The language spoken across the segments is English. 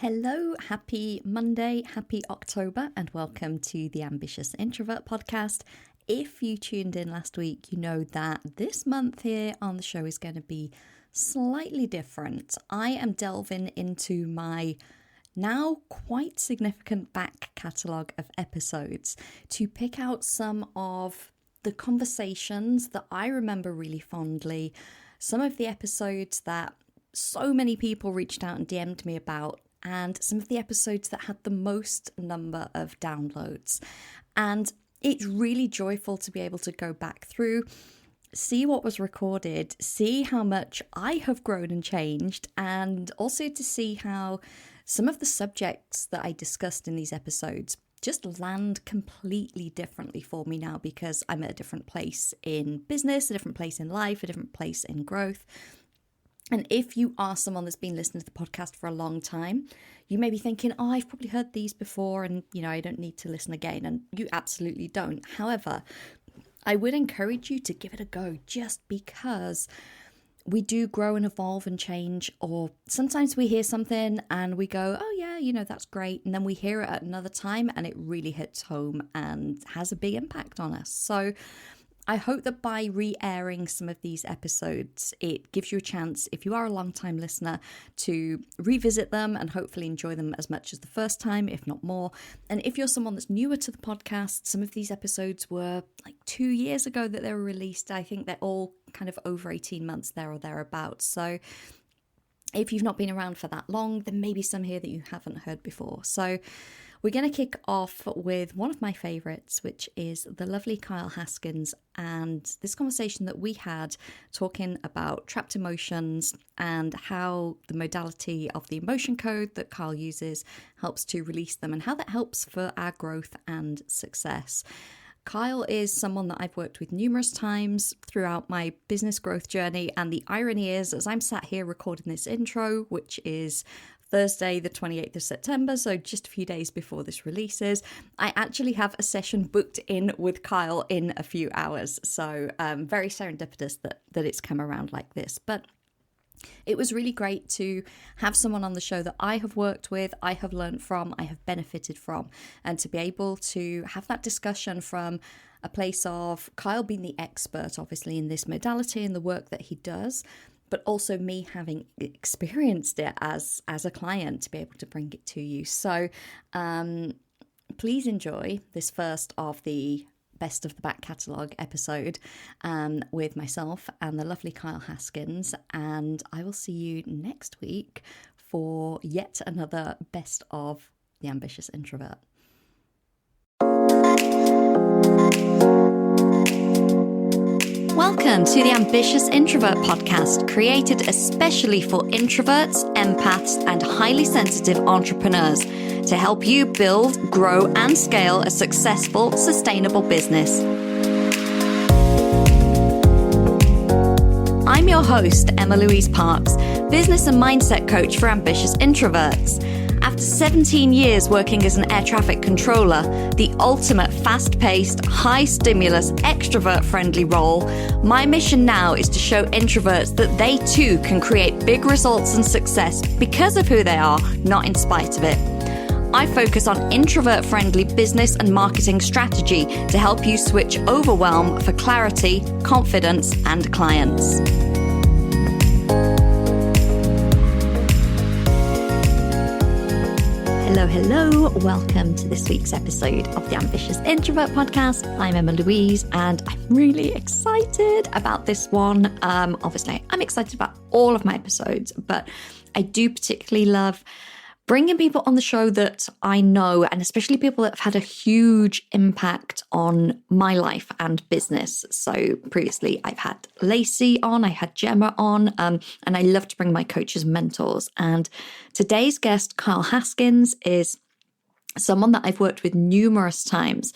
Hello, happy Monday, happy October, and welcome to the Ambitious Introvert podcast. If you tuned in last week, you know that this month here on the show is going to be slightly different. I am delving into my now quite significant back catalogue of episodes to pick out some of the conversations that I remember really fondly, some of the episodes that so many people reached out and DM'd me about, and some of the episodes that had the most number of downloads. And it's really joyful to be able to go back through, see what was recorded, see how much I have grown and changed, and also to see how some of the subjects that I discussed in these episodes just land completely differently for me now because I'm at a different place in business, a different place in life, a different place in growth. And if you are someone that's been listening to the podcast for a long time, you may be thinking, oh, I've probably heard these before and, I don't need to listen again. And you absolutely don't. However, I would encourage you to give it a go just because we do grow and evolve and change. Or sometimes we hear something and we go, oh, yeah, that's great. And then we hear it at another time and it really hits home and has a big impact on us. So I hope that by re-airing some of these episodes, it gives you a chance, if you are a long-time listener, to revisit them and hopefully enjoy them as much as the first time, if not more. And if you're someone that's newer to the podcast, some of these episodes were like 2 years ago that they were released. I think they're all kind of over 18 months there or thereabouts. So if you've not been around for that long, then maybe some here that you haven't heard before. So we're going to kick off with one of my favourites, which is the lovely Kyle Haskins, and this conversation that we had talking about trapped emotions and how the modality of the emotion code that Kyle uses helps to release them and how that helps for our growth and success. Kyle is someone that I've worked with numerous times throughout my business growth journey, and the irony is, as I'm sat here recording this intro, which is Thursday, the 28th of September, so just a few days before this releases, I actually have a session booked in with Kyle in a few hours. So very serendipitous that it's come around like this. But it was really great to have someone on the show that I have worked with, I have learned from, I have benefited from, and to be able to have that discussion from a place of Kyle being the expert, obviously, in this modality and the work that he does, but also me having experienced it as a client to be able to bring it to you. So please enjoy this first of the Best of the Back Catalogue episode with myself and the lovely Kyle Haskins. And I will see you next week for yet another Best of the Ambitious Introvert. Welcome to the Ambitious Introvert podcast, created especially for introverts, empaths, and highly sensitive entrepreneurs to help you build, grow, and scale a successful, sustainable business. I'm your host, Emma-Louise Parks, business and mindset coach for ambitious introverts. After 17 years working as an air traffic controller, the ultimate fast-paced, high-stimulus, extrovert-friendly role, my mission now is to show introverts that they too can create big results and success because of who they are, not in spite of it. I focus on introvert-friendly business and marketing strategy to help you switch overwhelm for clarity, confidence, and clients. Hello. Welcome to this week's episode of the Ambitious Introvert podcast. I'm Emma-Louise and I'm really excited about this one. Obviously, I'm excited about all of my episodes, but I do particularly love bringing people on the show that I know, and especially people that have had a huge impact on my life and business. So previously I've had Lacey on, I had Gemma on, and I love to bring my coaches and mentors. And today's guest, Kyle Haskins, is someone that I've worked with numerous times.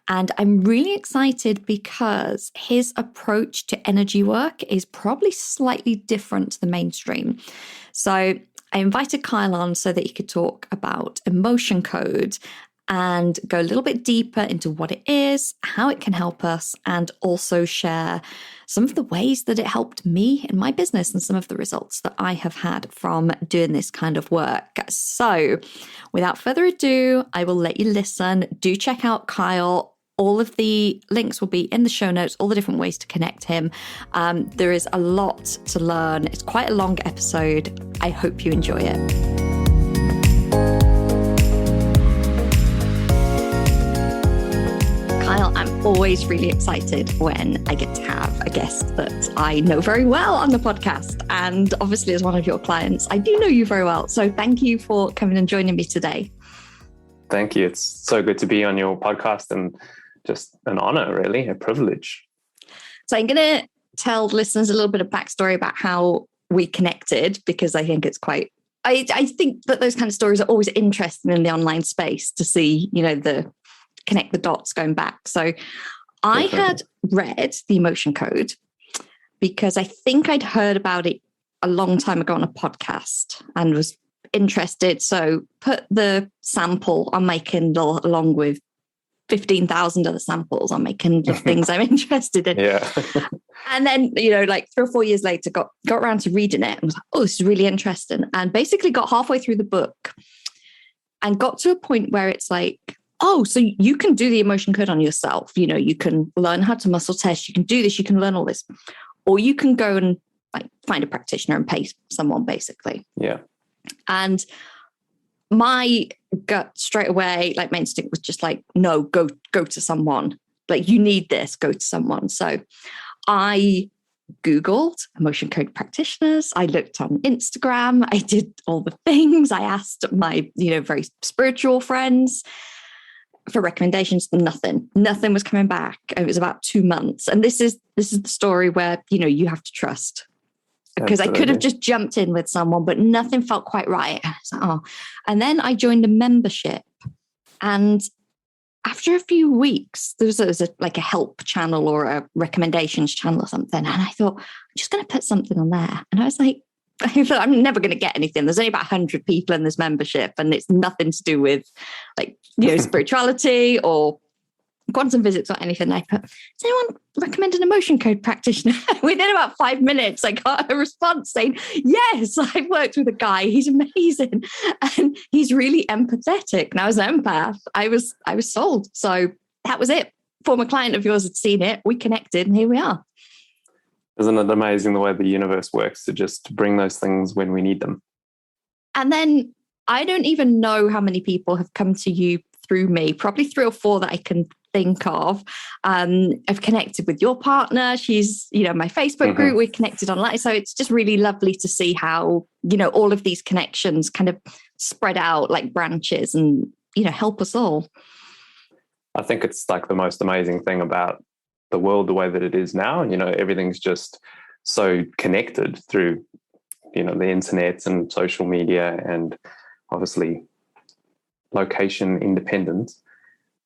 And I'm really excited because his approach to energy work is probably slightly different to the mainstream. So I invited Kyle on so that he could talk about emotion code and go a little bit deeper into what it is, how it can help us, and also share some of the ways that it helped me in my business and some of the results that I have had from doing this kind of work. So without further ado, I will let you listen. Do check out Kyle. All of the links will be in the show notes, all the different ways to connect him. There is a lot to learn. It's quite a long episode. I hope you enjoy it. Kyle, I'm always really excited when I get to have a guest that I know very well on the podcast. And obviously, as one of your clients, I do know you very well. So thank you for coming and joining me today. Thank you. It's so good to be on your podcast and just an honor, really, a privilege. So I'm going to tell listeners a little bit of backstory about how we connected, because I think it's quite, I think that those kind of stories are always interesting in the online space to see, connect the dots going back. So I had read the emotion code because I think I'd heard about it a long time ago on a podcast and was interested. So put the sample on my Kindle along with 15,000 other samples on my Kindle of things I'm interested in. Yeah. And then, like 3 or 4 years later, got around to reading it and was like, oh, this is really interesting. And basically got halfway through the book and got to a point where it's like, oh, so you can do the emotion code on yourself. You can learn how to muscle test. You can do this. You can learn all this. Or you can go and find a practitioner and pay someone, basically. Yeah. And my gut straight away, my instinct was just no, go to someone. You need this, go to someone. So I Googled emotion code practitioners. I looked on Instagram. I did all the things. I asked my, very spiritual friends for recommendations. Nothing was coming back. It was about 2 months. And this is the story where, you have to trust. Because I could have just jumped in with someone, but nothing felt quite right. And then I joined a membership. And after a few weeks, there was a help channel or a recommendations channel or something. And I thought, I'm just going to put something on there. And I was like, I'm never going to get anything. There's only about 100 people in this membership, and it's nothing to do with spirituality or quantum physics or anything. I put, does anyone recommend an emotion code practitioner? Within about 5 minutes, I got a response saying, yes, I've worked with a guy. He's amazing. And he's really empathetic. Now, as an empath, I was sold. So that was it. Former client of yours had seen it. We connected and here we are. Isn't it amazing the way the universe works to just bring those things when we need them? And then I don't even know how many people have come to you through me, probably 3 or 4 that I can think of. I've connected with your partner. She's, my Facebook group. We're connected online. So it's just really lovely to see how, all of these connections kind of spread out like branches and, help us all. I think it's the most amazing thing about the world, the way that it is now. Everything's just so connected through, the internet and social media and obviously location independence.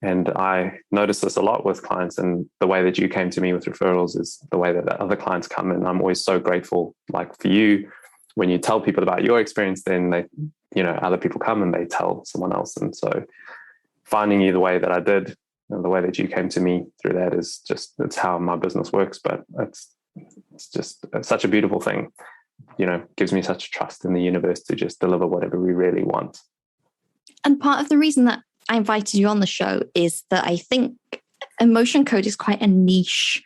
And I notice this a lot with clients, and the way that you came to me with referrals is the way that other clients come. And I'm always so grateful, for you, when you tell people about your experience, then they, other people come and they tell someone else. And so finding you the way that I did and the way that you came to me through that is just, it's how my business works. But it's just such a beautiful thing, gives me such trust in the universe to just deliver whatever we really want. And part of the reason that I invited you on the show is that I think emotion code is quite a niche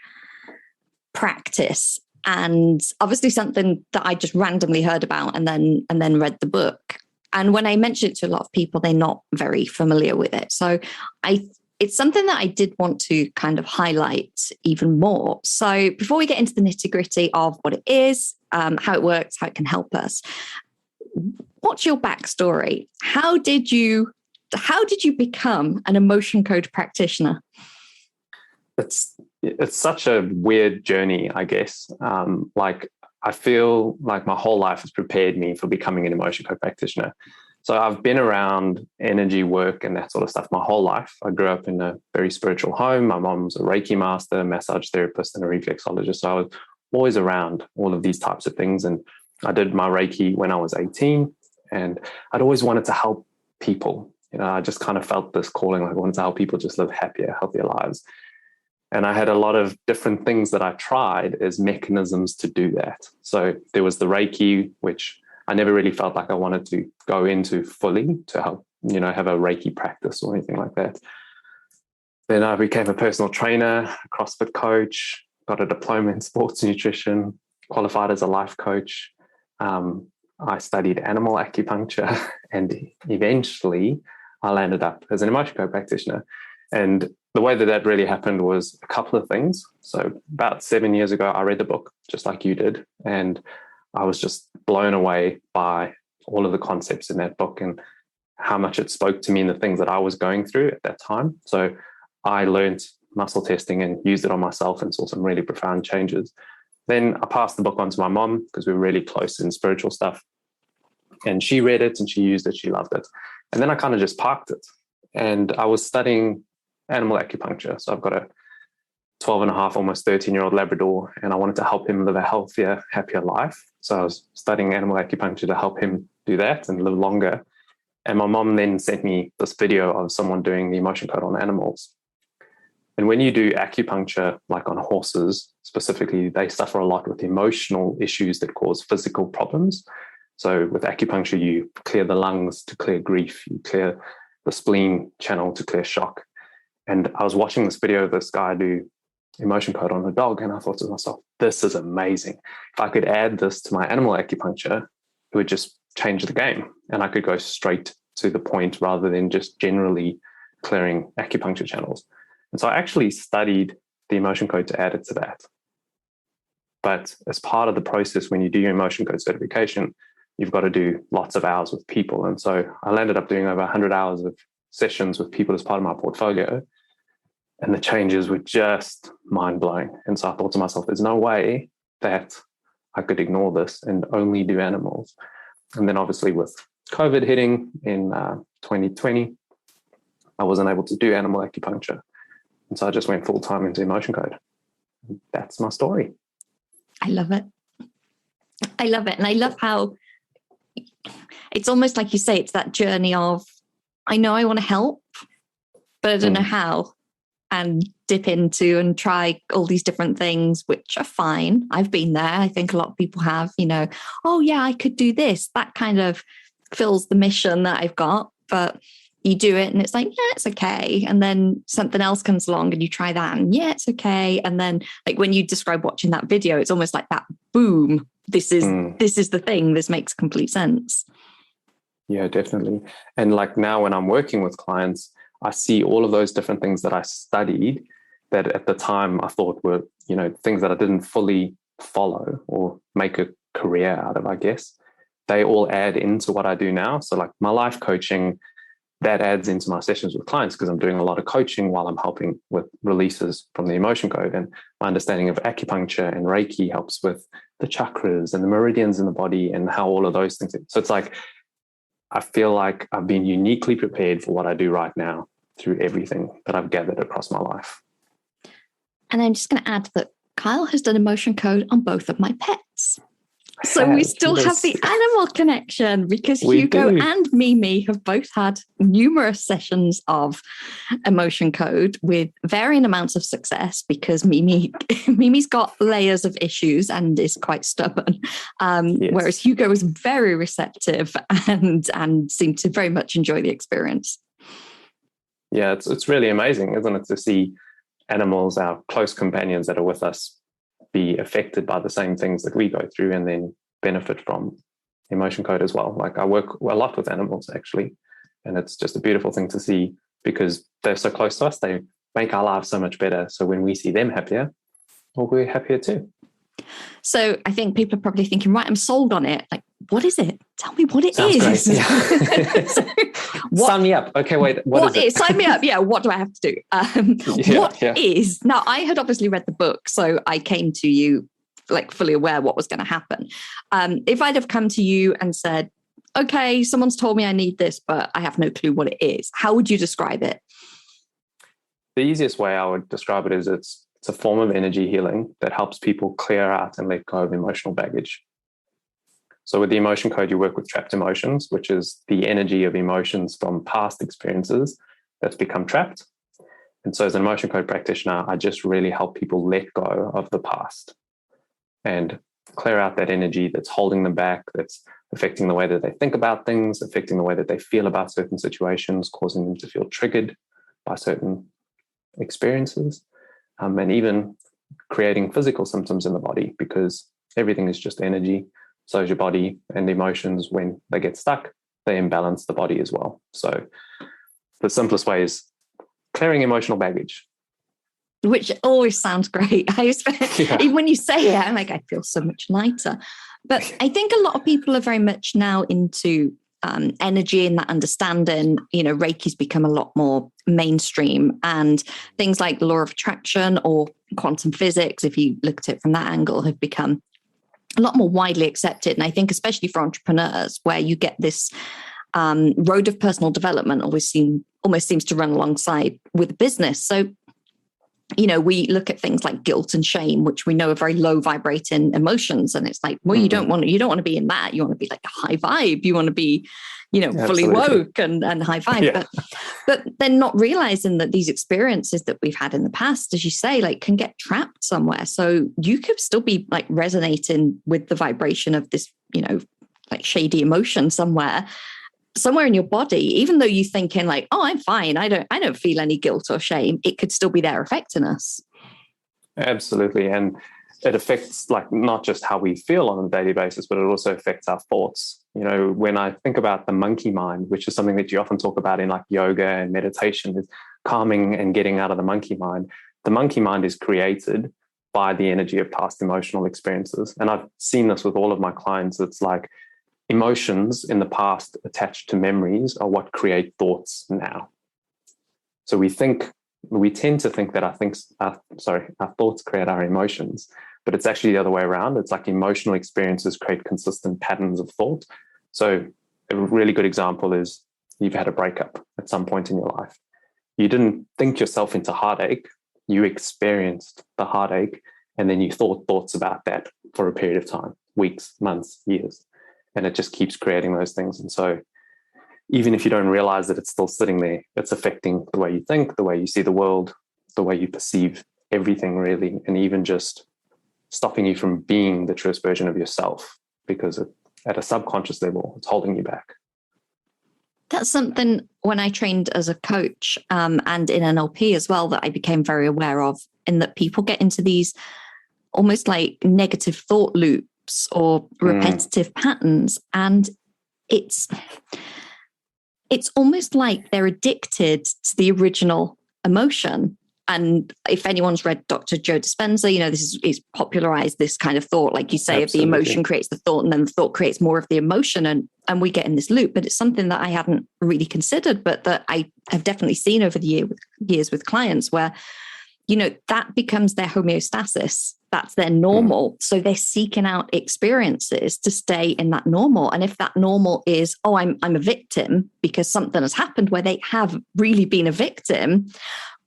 practice, and obviously something that I just randomly heard about and then read the book. And when I mentioned it to a lot of people, they're not very familiar with it. So it's something that I did want to kind of highlight even more. So before we get into the nitty-gritty of what it is, how it works, how it can help us, what's your backstory? How did you become an emotion code practitioner? It's such a weird journey, I guess. I feel like my whole life has prepared me for becoming an emotion code practitioner. So I've been around energy work and that sort of stuff my whole life. I grew up in a very spiritual home. My mom's a Reiki master, massage therapist, and a reflexologist. So I was always around all of these types of things. And I did my Reiki when I was 18, and I'd always wanted to help people. I just kind of felt this calling, like I wanted to help people just live happier, healthier lives. And I had a lot of different things that I tried as mechanisms to do that. So there was the Reiki, which I never really felt like I wanted to go into fully to help, have a Reiki practice or anything like that. Then I became a personal trainer, a CrossFit coach, got a diploma in sports nutrition, qualified as a life coach. I studied animal acupuncture, and eventually I landed up as an emotion code practitioner. And the way that really happened was a couple of things. So about 7 years ago, I read the book, just like you did, and I was just blown away by all of the concepts in that book and how much it spoke to me and the things that I was going through at that time. So I learned muscle testing and used it on myself and saw some really profound changes. Then I passed the book on to my mom because we were really close in spiritual stuff. And she read it and she used it. She loved it. And then I kind of just parked it. And I was studying animal acupuncture. So I've got a 12 and a half, almost 13-year-old Labrador, and I wanted to help him live a healthier, happier life. So I was studying animal acupuncture to help him do that and live longer. And my mom then sent me this video of someone doing the emotion code on animals. And when you do acupuncture, like on horses specifically, they suffer a lot with emotional issues that cause physical problems. So with acupuncture, you clear the lungs to clear grief, you clear the spleen channel to clear shock. And I was watching this video of this guy do emotion code on a dog, and I thought to myself, this is amazing. If I could add this to my animal acupuncture, it would just change the game, and I could go straight to the point rather than just generally clearing acupuncture channels. And so I actually studied the emotion code to add it to that. But as part of the process, when you do your emotion code certification, you've got to do lots of hours with people. And so I landed up doing over 100 hours of sessions with people as part of my portfolio. And the changes were just mind-blowing. And so I thought to myself, there's no way that I could ignore this and only do animals. And then obviously with COVID hitting in 2020, I wasn't able to do animal acupuncture. And so I just went full-time into emotion code. That's my story. I love it. I love it. And I love how it's almost like you say, it's that journey of, I know I want to help, but I don't know how, and dip into and try all these different things, which are fine. I've been there. I think a lot of people have, oh yeah, I could do this. That kind of fills the mission that I've got, but you do it and it's like, yeah, it's okay. And then something else comes along and you try that and yeah, it's okay. And then like when you describe watching that video, it's almost like that boom. This is the thing. This makes complete sense. Yeah, definitely. And like now when I'm working with clients, I see all of those different things that I studied that at the time I thought were, things that I didn't fully follow or make a career out of, I guess. They all add into what I do now. So like my life coaching, that adds into my sessions with clients because I'm doing a lot of coaching while I'm helping with releases from the emotion code. And my understanding of acupuncture and Reiki helps with the chakras and the meridians in the body and how all of those things. So it's like, I feel like I've been uniquely prepared for what I do right now through everything that I've gathered across my life. And I'm just going to add that Kyle has done emotion code on both of my pets. So we still have the animal connection because Hugo and Mimi have both had numerous sessions of emotion code with varying amounts of success because Mimi's got layers of issues and is quite stubborn, whereas Hugo is very receptive and seemed to very much enjoy the experience. Yeah, it's really amazing, isn't it, to see animals, our close companions that are with us, be affected by the same things that we go through and then benefit from emotion code as well. Like I work a lot with animals actually, and it's just a beautiful thing to see because they're so close to us. They make our lives so much better. So when we see them happier, well, we're happier too. So I think people are probably thinking, right, I'm sold on it. Like, what is it? Tell me what it Sounds is. Great. Yeah. Sign me up. Okay, wait. What is it? Sign me up. Yeah. What do I have to do? What is? Now, I had obviously read the book, so I came to you like fully aware what was going to happen. If I'd have come to you and said, okay, someone's told me I need this, but I have no clue what it is, how would you describe it? The easiest way I would describe it is it's a form of energy healing that helps people clear out and let go of emotional baggage. So with the emotion code, you work with trapped emotions, which is the energy of emotions from past experiences that's become trapped. And so as an emotion code practitioner, I just really help people let go of the past and clear out that energy that's holding them back, that's affecting the way that they think about things, affecting the way that they feel about certain situations, causing them to feel triggered by certain experiences, and even creating physical symptoms in the body, because everything is just energy. So is your body, and emotions, when they get stuck, they imbalance the body as well. So the simplest way is clearing emotional baggage. Which always sounds great. Even when you say it, I'm like, I feel so much lighter. But I think a lot of people are very much now into energy and that understanding. Reiki's become a lot more mainstream, and things like the law of attraction or quantum physics, if you looked at it from that angle, have become a lot more widely accepted. And I think especially for entrepreneurs, where you get this road of personal development almost seems to run alongside with business. So we look at things like guilt and shame, which we know are very low vibrating emotions. And it's like, well, you don't want to be in that. You want to be like a high vibe. You want to be, fully woke and high vibe. Yeah. But then not realizing that these experiences that we've had in the past, as you say, like can get trapped somewhere. So you could still be like resonating with the vibration of this, like shady emotion somewhere in your body, even though you're thinking like, oh, I'm fine. I don't feel any guilt or shame. It could still be there affecting us. Absolutely. And it affects like not just how we feel on a daily basis, but it also affects our thoughts. When I think about the monkey mind, which is something that you often talk about in like yoga and meditation, is calming and getting out of the monkey mind. The monkey mind is created by the energy of past emotional experiences. And I've seen this with all of my clients. It's like, emotions in the past attached to memories are what create thoughts now. So we tend to think that our thoughts create our emotions, but it's actually the other way around. It's like emotional experiences create consistent patterns of thought. So a really good example is you've had a breakup at some point in your life. You didn't think yourself into heartache. You experienced the heartache, and then you thought thoughts about that for a period of time, weeks, months, years. And it just keeps creating those things. And so even if you don't realize that it's still sitting there, it's affecting the way you think, the way you see the world, the way you perceive everything really, and even just stopping you from being the truest version of yourself, because at a subconscious level, it's holding you back. That's something when I trained as a coach and in NLP as well that I became very aware of, in that people get into these almost like negative thought loops or repetitive patterns, and it's almost like they're addicted to the original emotion. And if anyone's read Dr. Joe Dispenza, he's popularized this kind of thought, like you say, of the emotion creates the thought, and then the thought creates more of the emotion, and we get in this loop. But it's something that I hadn't really considered, but that I have definitely seen over the years with clients, where that becomes their homeostasis. That's their normal. So they're seeking out experiences to stay in that normal. And if that normal is, oh, I'm a victim because something has happened where they have really been a victim,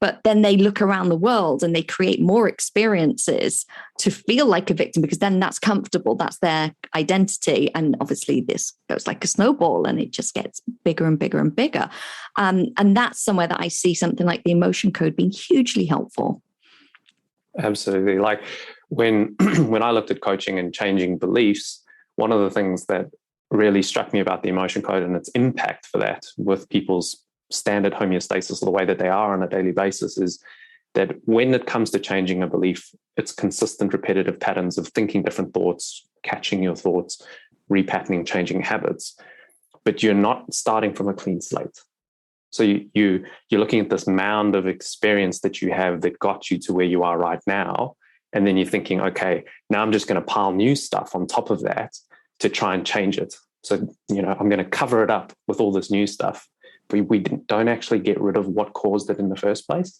but then they look around the world and they create more experiences to feel like a victim, because then that's comfortable. That's their identity. And obviously this goes like a snowball and it just gets bigger and bigger and bigger. And that's somewhere that I see something like the emotion code being hugely helpful. Absolutely. Like when I looked at coaching and changing beliefs, one of the things that really struck me about the emotion code and its impact for that with people's standard homeostasis, the way that they are on a daily basis, is that when it comes to changing a belief, it's consistent repetitive patterns of thinking different thoughts, catching your thoughts, repatterning, changing habits, but you're not starting from a clean slate. So you're looking at this mound of experience that you have that got you to where you are right now. And then you're thinking, okay, now I'm just going to pile new stuff on top of that to try and change it. So, I'm going to cover it up with all this new stuff. But we don't actually get rid of what caused it in the first place.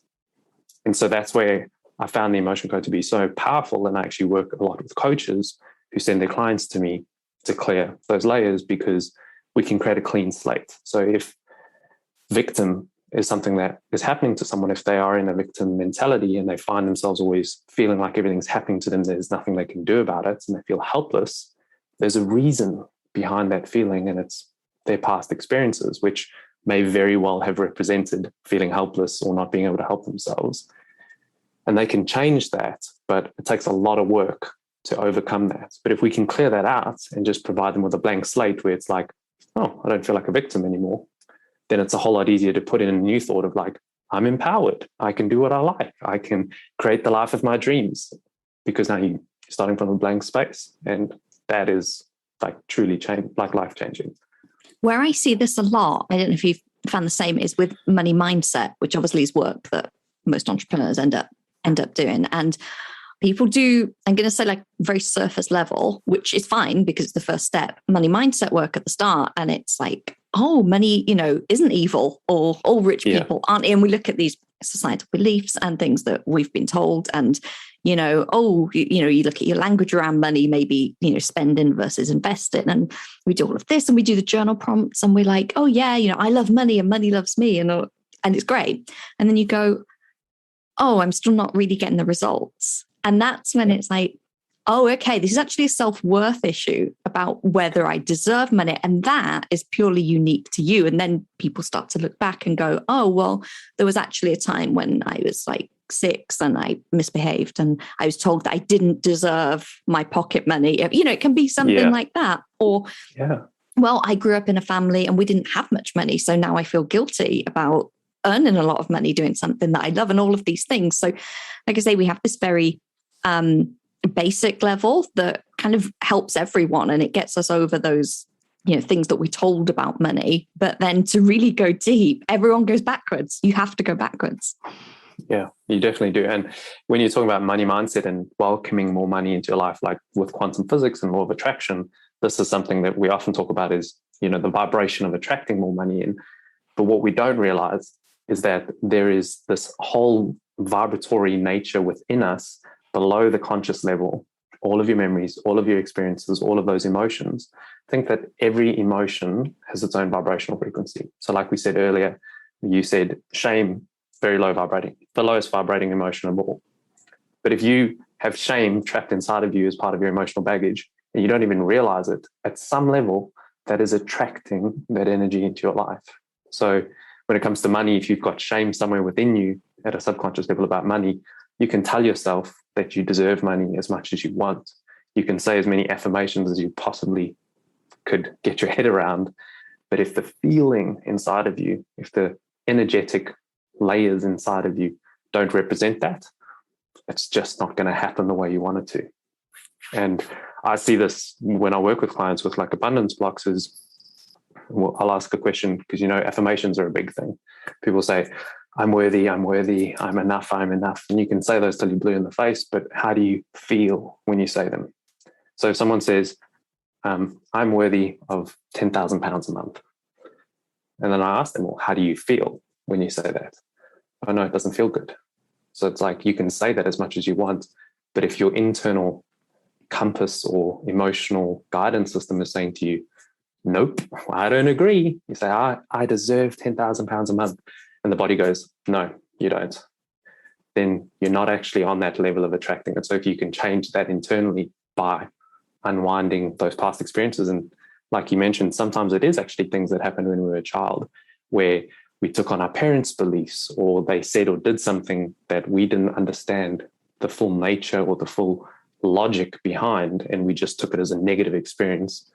And so that's where I found the emotion code to be so powerful. And I actually work a lot with coaches who send their clients to me to clear those layers, because we can create a clean slate. So if victim is something that is happening to someone, if they are in a victim mentality and they find themselves always feeling like everything's happening to them, there's nothing they can do about it, and they feel helpless, there's a reason behind that feeling, and it's their past experiences, which may very well have represented feeling helpless or not being able to help themselves. And they can change that, but it takes a lot of work to overcome that. But if we can clear that out and just provide them with a blank slate where it's like, oh, I don't feel like a victim anymore, then it's a whole lot easier to put in a new thought of like, I'm empowered. I can do what I like. I can create the life of my dreams, because now you're starting from a blank space. And that is like truly life changing. Where I see this a lot, I don't know if you've found the same, is with money mindset, which obviously is work that most entrepreneurs end up doing. And people do, I'm going to say like very surface level, which is fine because it's the first step, money mindset work at the start. And it's like, oh, money, isn't evil, or all rich people aren't. And we look at these societal beliefs and things that we've been told. And, you look at your language around money, maybe, spending versus investing. And we do all of this and we do the journal prompts and we're like, oh yeah, I love money and money loves me. And it's great. And then you go, oh, I'm still not really getting the results. And that's when it's like, oh, okay, this is actually a self-worth issue about whether I deserve money. And that is purely unique to you. And then people start to look back and go, oh, well, there was actually a time when I was like 6 and I misbehaved and I was told that I didn't deserve my pocket money. It can be something like that. Or, well, I grew up in a family and we didn't have much money. So now I feel guilty about earning a lot of money doing something that I love, and all of these things. So like I say, we have this very basic level that kind of helps everyone, and it gets us over those things that we're told about money. But then to really go deep, everyone goes backwards. You have to go backwards. Yeah, you definitely do. And when you're talking about money mindset and welcoming more money into your life, like with quantum physics and law of attraction, this is something that we often talk about is the vibration of attracting more money in. But what we don't realize is that there is this whole vibratory nature within us below the conscious level. All of your memories, all of your experiences, all of those emotions. Think that every emotion has its own vibrational frequency. So like we said earlier, you said shame, very low vibrating, the lowest vibrating emotion of all. But if you have shame trapped inside of you as part of your emotional baggage, and you don't even realize it, at some level, that is attracting that energy into your life. So when it comes to money, if you've got shame somewhere within you at a subconscious level about money, you can tell yourself that you deserve money as much as you want. You can say as many affirmations as you possibly could get your head around. But if the feeling inside of you, if the energetic layers inside of you don't represent that, it's just not going to happen the way you want it to. And I see this when I work with clients with like abundance blocks is, well, I'll ask a question because, affirmations are a big thing. People say, I'm worthy, I'm enough, I'm enough. And you can say those till you're blue in the face, but how do you feel when you say them? So if someone says, I'm worthy of £10,000 a month. And then I ask them, well, how do you feel when you say that? Oh, no, it doesn't feel good. So it's like you can say that as much as you want, but if your internal compass or emotional guidance system is saying to you, nope, I don't agree. You say, I deserve £10,000 a month. And the body goes, no, you don't. Then you're not actually on that level of attracting it. So if you can change that internally by unwinding those past experiences, and like you mentioned, sometimes it is actually things that happened when we were a child where we took on our parents' beliefs, or they said or did something that we didn't understand the full nature or the full logic behind, and we just took it as a negative experience.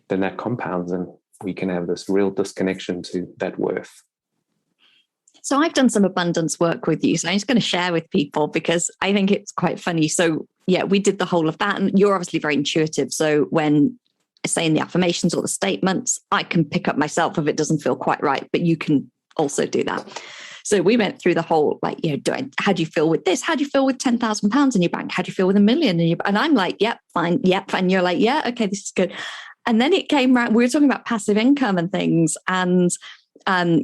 Then that compounds and we can have this real disconnection to that worth. So I've done some abundance work with you. So I'm just going to share with people because I think it's quite funny. So yeah, we did the whole of that, and you're obviously very intuitive. So when I say in the affirmations or the statements, I can pick up myself if it doesn't feel quite right, but you can also do that. So we went through the whole, like, how do you feel with this? How do you feel with £10,000 in your bank? How do you feel with $1 million in your bank? And I'm like, yep, fine. Yep. And you're like, yeah, okay, this is good. And then it came around, we were talking about passive income and things and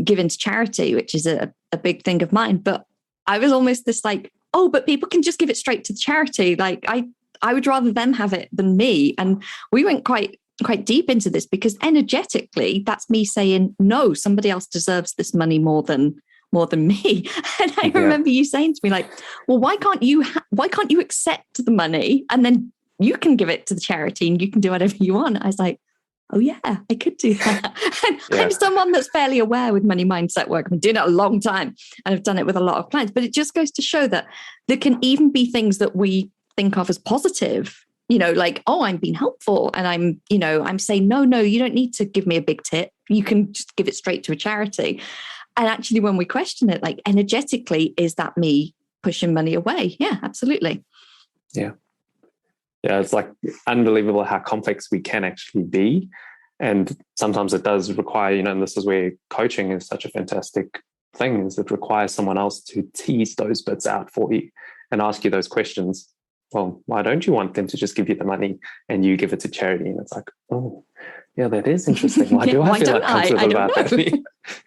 given to charity, which is a big thing of mine. But I was almost this like, oh, but people can just give it straight to the charity. Like I would rather them have it than me. And we went quite deep into this because energetically, that's me saying, no, somebody else deserves this money more than me. And I remember you saying to me like, well, why can't you accept the money and then you can give it to the charity and you can do whatever you want? I was like, oh yeah, I could do that. I'm someone that's fairly aware with money mindset work. I've been doing it a long time and I've done it with a lot of clients, but it just goes to show that there can even be things that we think of as positive, like, oh, I'm being helpful. And I'm saying, no, you don't need to give me a big tip. You can just give it straight to a charity. And actually, when we question it, like energetically, is that me pushing money away? Yeah, absolutely. Yeah. Yeah, it's like unbelievable how complex we can actually be. And sometimes it does require, and this is where coaching is such a fantastic thing, is it requires someone else to tease those bits out for you and ask you those questions. Well, why don't you want them to just give you the money and you give it to charity? And it's like, oh, yeah, that is interesting. Why do I feel like comfortable about that?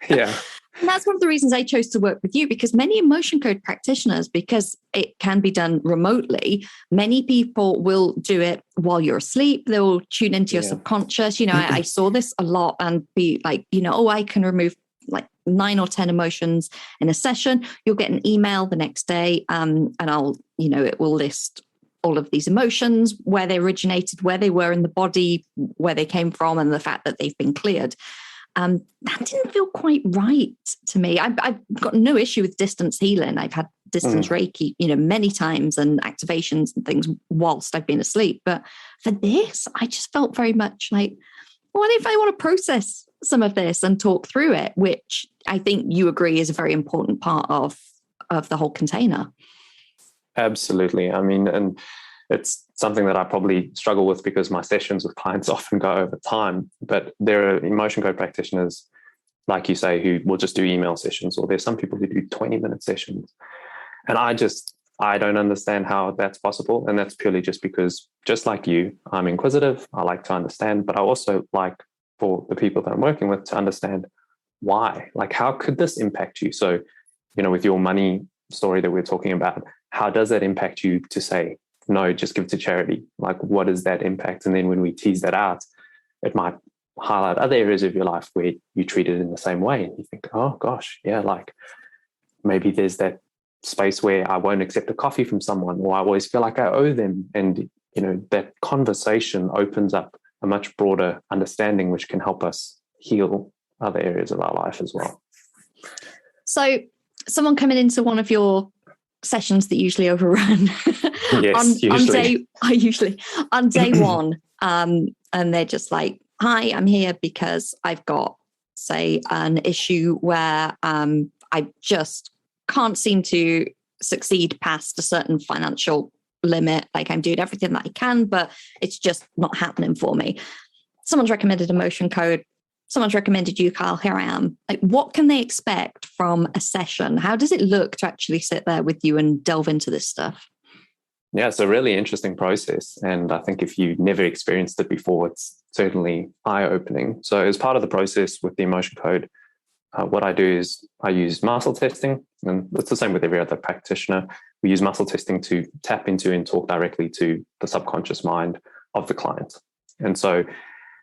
Yeah. And that's one of the reasons I chose to work with you, because many emotion code practitioners, because it can be done remotely, many people will do it while you're asleep. They'll tune into your subconscious. I saw this a lot and be like, I can remove like 9 or 10 emotions in a session. You'll get an email the next day and I'll, it will list all of these emotions, where they originated, where they were in the body, where they came from, and the fact that they've been cleared. That didn't feel quite right to me. I've got no issue with distance healing. I've had distance Reiki, many times, and activations and things whilst I've been asleep. But for this, I just felt very much like, what if I want to process some of this and talk through it, which I think you agree is a very important part of the whole container. Absolutely. I mean, and it's something that I probably struggle with because my sessions with clients often go over time. But there are emotion code practitioners, like you say, who will just do email sessions, or there's some people who do 20-minute sessions. And I don't understand how that's possible. And that's purely just because, just like you, I'm inquisitive. I like to understand, but I also like for the people that I'm working with to understand why. Like, how could this impact you? So, with your money story that we're talking about, how does that impact you to say, no, just give it to charity? Like, what is that impact? And then when we tease that out, it might highlight other areas of your life where you treat it in the same way. And you think, oh gosh, yeah, like maybe there's that space where I won't accept a coffee from someone, or I always feel like I owe them. And, that conversation opens up a much broader understanding, which can help us heal other areas of our life as well. So someone coming into one of your sessions that usually overrun yes, on day one, and they're just like, hi, I'm here because I've got, say, an issue where I just can't seem to succeed past a certain financial limit. Like, I'm doing everything that I can, but it's just not happening for me. Someone's recommended emotion code. Someone's recommended you, Kyle. Here I am. Like, what can they expect from a session? How does it look to actually sit there with you and delve into this stuff? Yeah, it's a really interesting process. And I think if you never experienced it before, it's certainly eye-opening. So as part of the process with the emotion code, what I do is I use muscle testing, and it's the same with every other practitioner. We use muscle testing to tap into and talk directly to the subconscious mind of the client. And so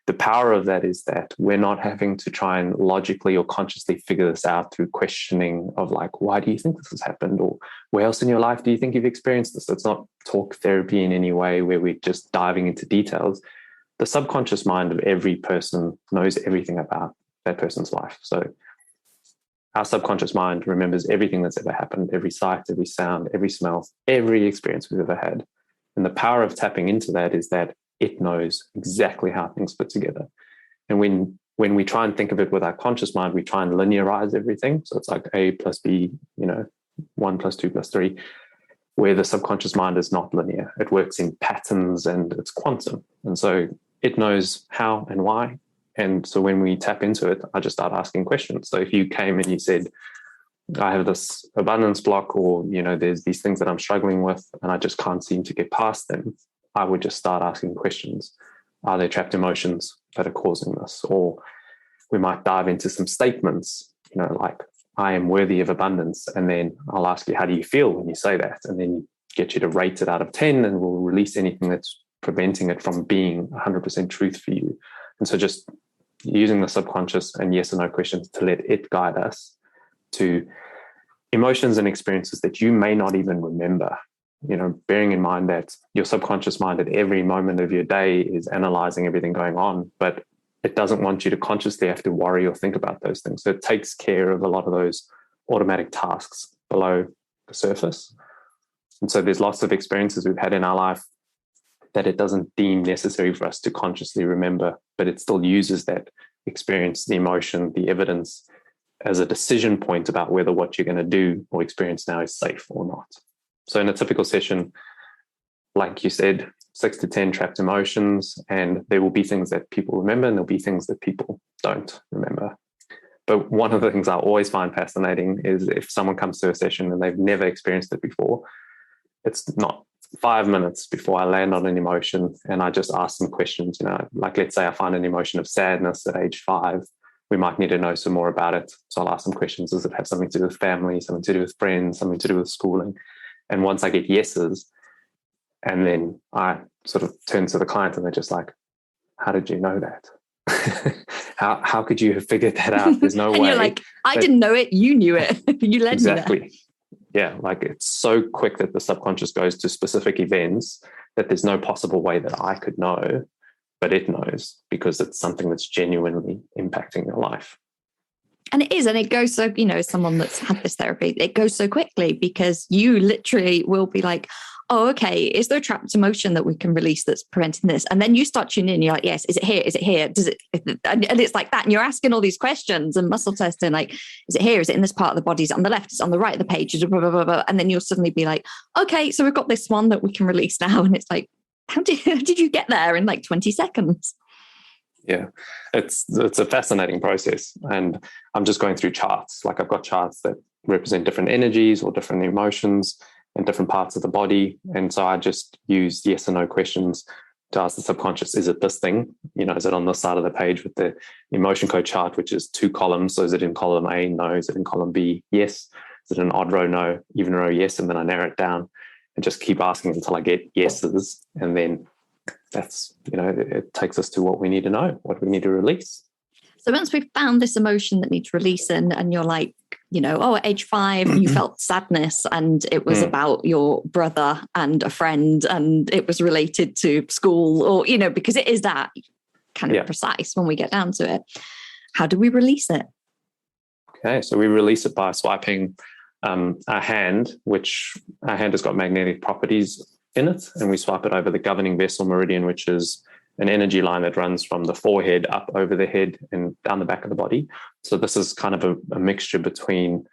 the power of that is that we're not having to try and logically or consciously figure this out through questioning of like, why do you think this has happened? Or where else in your life do you think you've experienced this? It's not talk therapy in any way where we're just diving into details. The subconscious mind of every person knows everything about that person's life. So our subconscious mind remembers everything that's ever happened, every sight, every sound, every smell, every experience we've ever had. And the power of tapping into that is that it knows exactly how things fit together. And when we try and think of it with our conscious mind, we try and linearize everything. So it's like A plus B, 1 plus 2 plus 3, where the subconscious mind is not linear. It works in patterns and it's quantum. And so it knows how and why. And so when we tap into it, I just start asking questions. So if you came and you said, I have this abundance block, or, there's these things that I'm struggling with and I just can't seem to get past them, I would just start asking questions. Are there trapped emotions that are causing this? Or we might dive into some statements, like, I am worthy of abundance. And then I'll ask you, how do you feel when you say that? And then get you to rate it out of 10, and we'll release anything that's preventing it from being 100% truth for you. And so just using the subconscious and yes or no questions to let it guide us to emotions and experiences that you may not even remember. Bearing in mind that your subconscious mind at every moment of your day is analyzing everything going on, but it doesn't want you to consciously have to worry or think about those things. So it takes care of a lot of those automatic tasks below the surface. And so there's lots of experiences we've had in our life that it doesn't deem necessary for us to consciously remember, but it still uses that experience, the emotion, the evidence as a decision point about whether what you're going to do or experience now is safe or not. So in a typical session, like you said, 6 to 10 trapped emotions, and there will be things that people remember and there'll be things that people don't remember. But one of the things I always find fascinating is if someone comes to a session and they've never experienced it before, it's not 5 minutes before I land on an emotion and I just ask them questions, like let's say I find an emotion of sadness at age 5, we might need to know some more about it. So I'll ask them questions. Does it have something to do with family, something to do with friends, something to do with schooling? And once I get yeses, and then I sort of turn to the client and they're just like, how did you know that? how could you have figured that out? There's no and way. You're like, I didn't know it. You knew it. You led exactly. me there. Yeah, like it's so quick that the subconscious goes to specific events that there's no possible way that I could know, but it knows because it's something that's genuinely impacting your life. And it is, and it goes so, someone that's had this therapy, it goes so quickly because you literally will be like, oh, okay, is there a trapped emotion that we can release that's preventing this? And then you start tuning in, you're like, yes, is it here? Is it here? Does it? And it's like that. And you're asking all these questions and muscle testing, like, is it here? Is it in this part of the body? Is it on the left? Is it on the right of the page? Blah, blah, blah, blah. And then you'll suddenly be like, okay, so we've got this one that we can release now. And it's like, how did you get there in like 20 seconds? Yeah, it's a fascinating process. And I'm just going through charts. Like I've got charts that represent different energies or different emotions in different parts of the body. And so I just use yes or no questions to ask the subconscious, is it this thing? Is it on this side of the page with the emotion code chart, which is 2 columns? So is it in column A? No. Is it in column B? Yes. Is it an odd row? No. Even row? Yes. And then I narrow it down and just keep asking until I get yeses. And then that's, it takes us to what we need to know, what we need to release. So once we've found this emotion that needs releasing and you're like, at age 5, you felt sadness and it was about your brother and a friend and it was related to school or, because it is that kind of precise when we get down to it. How do we release it? Okay, so we release it by swiping our hand, which our hand has got magnetic properties in it, and we swipe it over the governing vessel meridian, which is an energy line that runs from the forehead up over the head and down the back of the body. So this is kind of a mixture between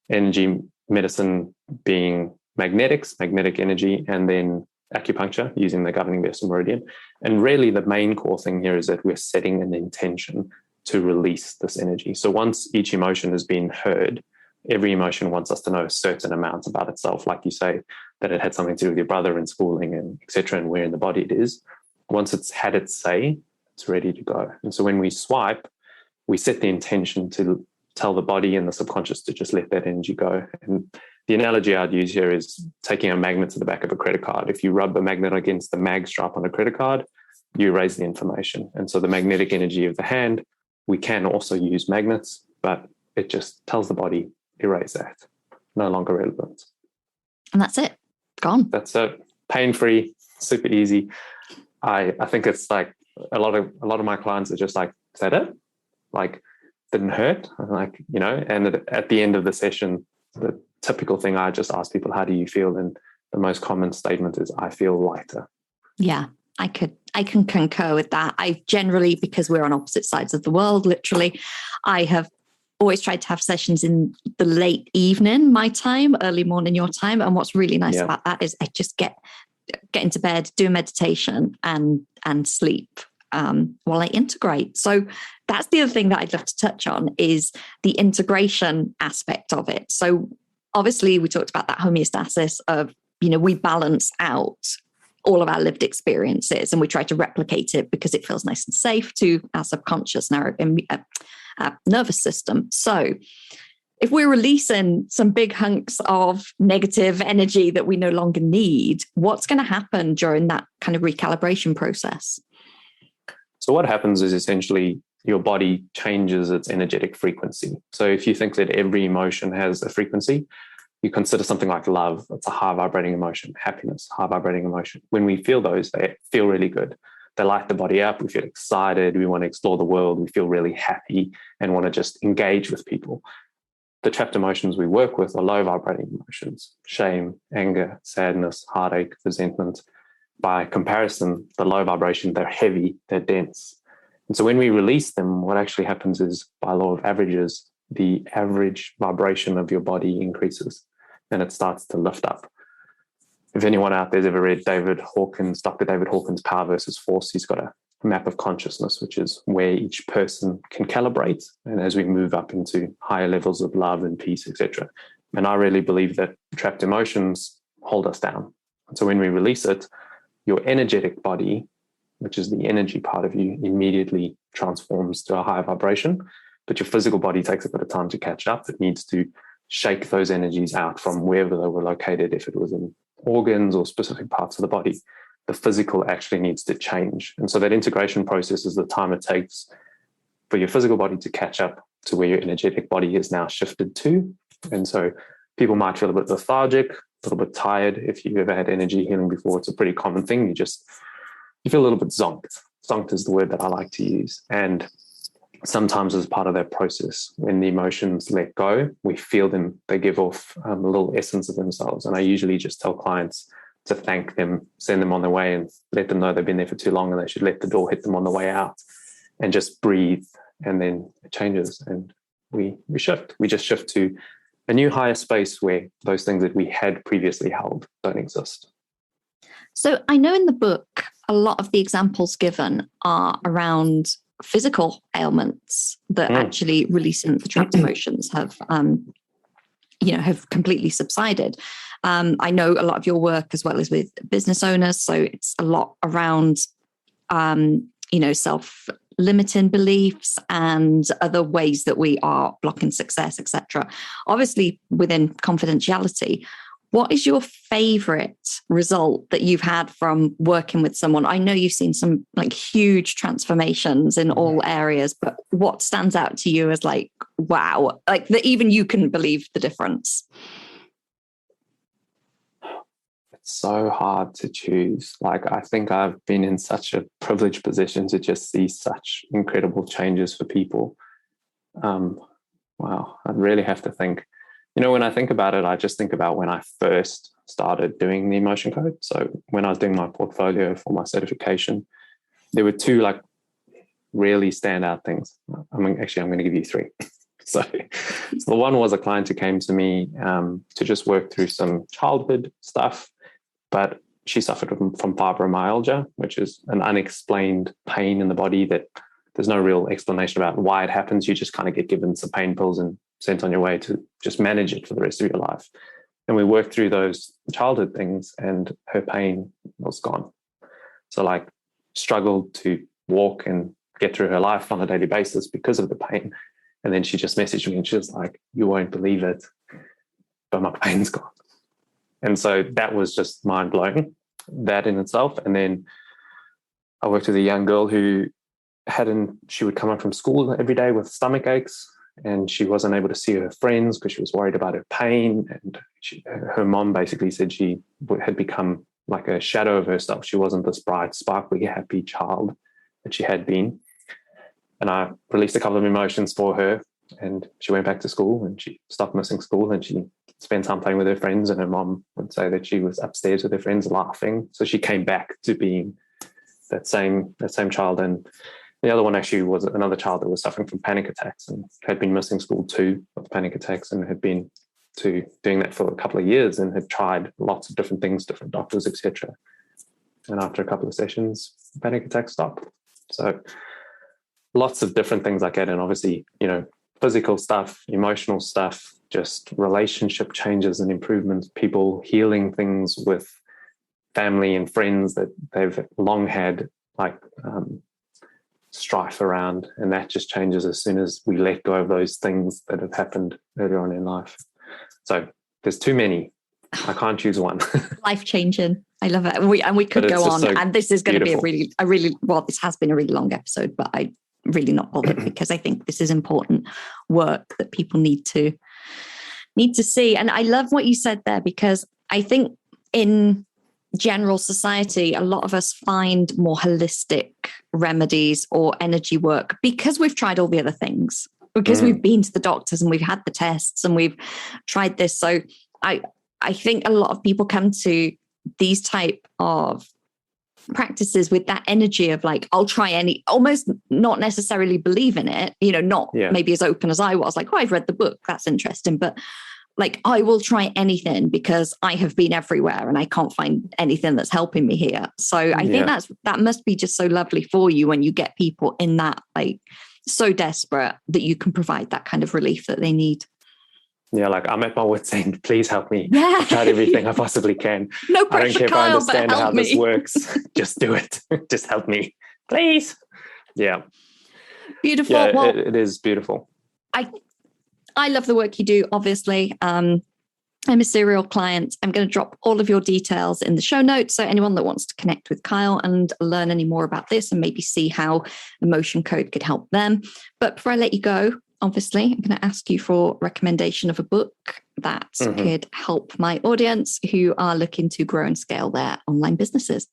energy medicine being magnetic energy, and then acupuncture using the governing vessel meridian. And really the main core thing here is that we're setting an intention to release this energy. So once each emotion has been heard, every emotion wants us to know a certain amount about itself, like you say, that it had something to do with your brother and schooling and etc. and where in the body it is. Once it's had its say, it's ready to go. And so when we swipe, we set the intention to tell the body and the subconscious to just let that energy go. And the analogy I'd use here is taking a magnet to the back of a credit card. If you rub a magnet against the mag stripe on a credit card, you erase the information. And so the magnetic energy of the hand, we can also use magnets, but it just tells the body, erase that. No longer relevant. And that's it. Gone. That's it. Pain-free, super easy. I think it's like a lot of my clients are just like, is that it? Like, didn't hurt? I'm like, and at the end of the session, the typical thing I just ask people, how do you feel? And the most common statement is, I feel lighter. Yeah, I can concur with that. I generally, because we're on opposite sides of the world, literally, I have always tried to have sessions in the late evening, my time, early morning, your time. And what's really nice about that is I just get into bed, do a meditation and sleep while I integrate. So that's the other thing that I'd love to touch on is the integration aspect of it. So obviously we talked about that homeostasis of, we balance out all of our lived experiences and we try to replicate it because it feels nice and safe to our subconscious and our nervous system. So if we're releasing some big hunks of negative energy that we no longer need, what's going to happen during that kind of recalibration process? So what happens is essentially your body changes its energetic frequency. So if you think that every emotion has a frequency, you consider something like love, it's a high vibrating emotion, happiness, high vibrating emotion. When we feel those, they feel really good. they light the body up. We feel excited. We want to explore the world. We feel really happy and want to just engage with people. The trapped emotions we work with are low vibrating emotions: shame, anger, sadness, heartache, resentment. By comparison, the low vibration, they're heavy, they're dense. And so when we release them, what actually happens is, by law of averages, the average vibration of your body increases and it starts to lift up. If anyone out there's ever read Dr. David Hawkins' Power versus Force, he's got a map of consciousness, which is where each person can calibrate. And as we move up into higher levels of love and peace, etc. And I really believe that trapped emotions hold us down. And so when we release it, your energetic body, which is the energy part of you, immediately transforms to a higher vibration. But your physical body takes a bit of time to catch up. It needs to shake those energies out from wherever they were located. If it was in organs or specific parts of the body, the physical actually needs to change. And so that integration process is the time it takes for your physical body to catch up to where your energetic body is now shifted to. And so people might feel a bit lethargic, a little bit tired. If you've ever had energy healing before, it's a pretty common thing. You feel a little bit zonked. Zonked is the word that I like to use. And sometimes as part of that process, when the emotions let go, we feel them, they give off a little essence of themselves. And I usually just tell clients to thank them, send them on their way, and let them know they've been there for too long and they should let the door hit them on the way out and just breathe. And then it changes and we shift. We just shift to a new higher space where those things that we had previously held don't exist. So I know in the book, a lot of the examples given are around physical ailments that actually releasing the trapped emotions have completely subsided. I know a lot of your work as well as with business owners. So it's a lot around, self-limiting beliefs and other ways that we are blocking success, etc. Obviously, within confidentiality, what is your favorite result that you've had from working with someone? I know you've seen some like huge transformations in all areas, but what stands out to you as like, wow, like that even you couldn't believe the difference? It's so hard to choose. Like, I think I've been in such a privileged position to just see such incredible changes for people. Wow, I'd really have to think. When I think about it, I just think about when I first started doing the emotion code. So when I was doing my portfolio for my certification, there were two like really standout things. I'm going to give you three. So the one was a client who came to me to just work through some childhood stuff, but she suffered from fibromyalgia, which is an unexplained pain in the body that there's no real explanation about why it happens. You just kind of get given some pain pills and sent on your way to just manage it for the rest of your life. And we worked through those childhood things and her pain was gone. So like struggled to walk and get through her life on a daily basis because of the pain. And then she just messaged me and she was like, "You won't believe it, but my pain's gone." And so that was just mind blowing, that in itself. And then I worked with a young girl who she would come up from school every day with stomach aches, and she wasn't able to see her friends because she was worried about her pain. And her mom basically said she had become like a shadow of herself. She wasn't this bright, sparkly, happy child that she had been. And I released a couple of emotions for her, and she went back to school and she stopped missing school and she spent time playing with her friends. And her mom would say that she was upstairs with her friends laughing. So she came back to being that same child. And the other one actually was another child that was suffering from panic attacks and had been missing school too with panic attacks, and had been to doing that for a couple of years and had tried lots of different things, different doctors, etc. And after a couple of sessions, panic attacks stopped. So lots of different things like that. And obviously, physical stuff, emotional stuff, just relationship changes and improvements, people healing things with family and friends that they've long had like strife around, and that just changes as soon as we let go of those things that have happened earlier on in life. So there's too many. I can't choose one. Life-changing. I love it. We could go on, so and this is going to be this has been a really long episode, but I really not bothered because I think this is important work that people need to see. And I love what you said there, because I think in general society, a lot of us find more holistic remedies or energy work because we've tried all the other things, because we've been to the doctors and we've had the tests and we've tried this. So I think a lot of people come to these type of practices with that energy of like, I'll try any, almost not necessarily believe in it, not maybe as open as I was, like, oh, I've read the book, that's interesting, but like, I will try anything because I have been everywhere and I can't find anything that's helping me here. So I think that must be just so lovely for you when you get people in that, like, so desperate that you can provide that kind of relief that they need. Yeah, like I'm at my wit's end. Please help me. Yeah. I've tried everything I possibly can. No pressure, I don't care Kyle, if I understand how me. this works. Just do it. Just help me, please. Yeah. Beautiful. Yeah, well, it is beautiful. I love the work you do, obviously. I'm a serial client. I'm going to drop all of your details in the show notes. So anyone that wants to connect with Kyle and learn any more about this and maybe see how Emotion Code could help them. But before I let you go, obviously, I'm going to ask you for recommendation of a book that could help my audience who are looking to grow and scale their online businesses.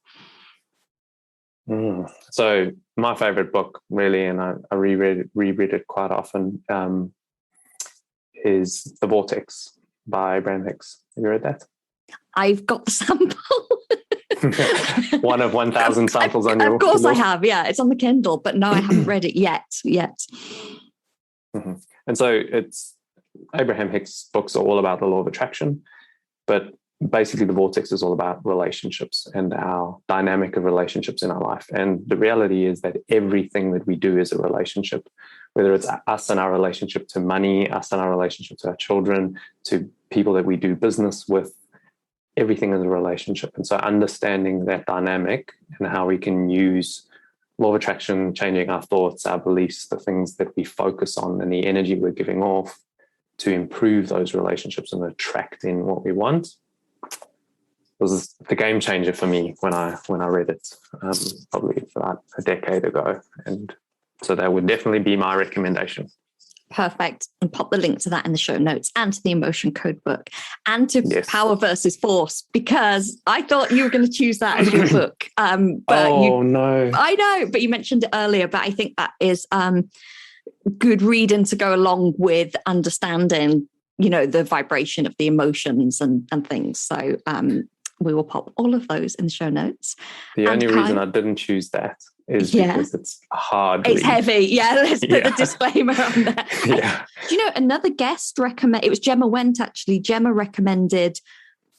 So my favorite book, really, and I reread it quite often, is The Vortex by Bram Hicks. Have you read that? I've got the sample. One of 1,000 samples on your Of course Kindle. I have, yeah. It's on the Kindle, but no, I haven't read it yet. And so it's Abraham Hicks' books are all about the law of attraction, but basically The Vortex is all about relationships and our dynamic of relationships in our life. And the reality is that everything that we do is a relationship, whether it's us and our relationship to money, us and our relationship to our children, to people that we do business with. Everything is a relationship. And so understanding that dynamic and how we can use law of attraction, changing our thoughts, our beliefs, the things that we focus on and the energy we're giving off to improve those relationships and attract in what we want, was the game changer for me when I read it, probably about a decade ago. And so that would definitely be my recommendation. Perfect. And pop the link to that in the show notes and to the Emotion Code book and to Power versus Force, because I thought you were going to choose that as your book. But no. I know, but you mentioned it earlier, but I think that is good reading to go along with understanding, the vibration of the emotions and things. So we will pop all of those in the show notes. The only reason I didn't choose that is because it's hard. It's heavy. Yeah, let's put the disclaimer on there. Yeah. Do you know, another guest it was Gemma Went, actually. Gemma recommended,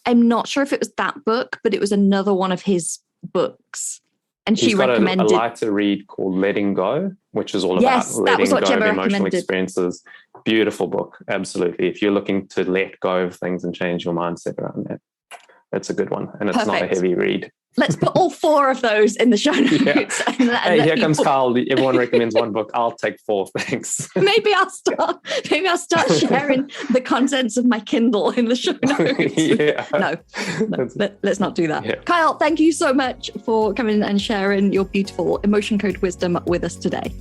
I'm not sure if it was that book, but it was another one of his books. And she recommended a lighter read called Letting Go, which is all about letting go of emotional experiences. Beautiful book. Absolutely. If you're looking to let go of things and change your mindset around that, it's a good one. And it's not a heavy read. Let's put all 4 of those in the show notes. Yeah. Hey, here comes Carl. Everyone recommends one book. I'll take 4, thanks. Maybe I'll start sharing the contents of my Kindle in the show notes. No, let's not do that. Yeah. Kyle, thank you so much for coming and sharing your beautiful Emotion Code wisdom with us today.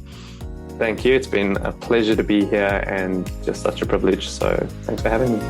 Thank you. It's been a pleasure to be here and just such a privilege. So thanks for having me.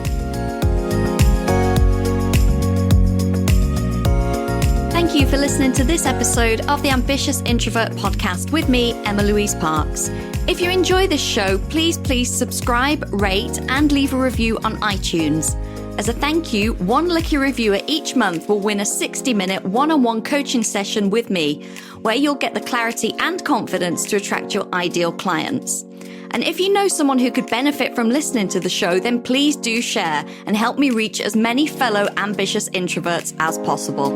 Thank you for listening to this episode of the Ambitious Introvert podcast with me, Emma-Louise Parks. If you enjoy this show, please subscribe, rate, and leave a review on iTunes. As a thank you, one lucky reviewer each month will win a 60-minute one-on-one coaching session with me, where you'll get the clarity and confidence to attract your ideal clients. And if you know someone who could benefit from listening to the show, then please do share and help me reach as many fellow ambitious introverts as possible.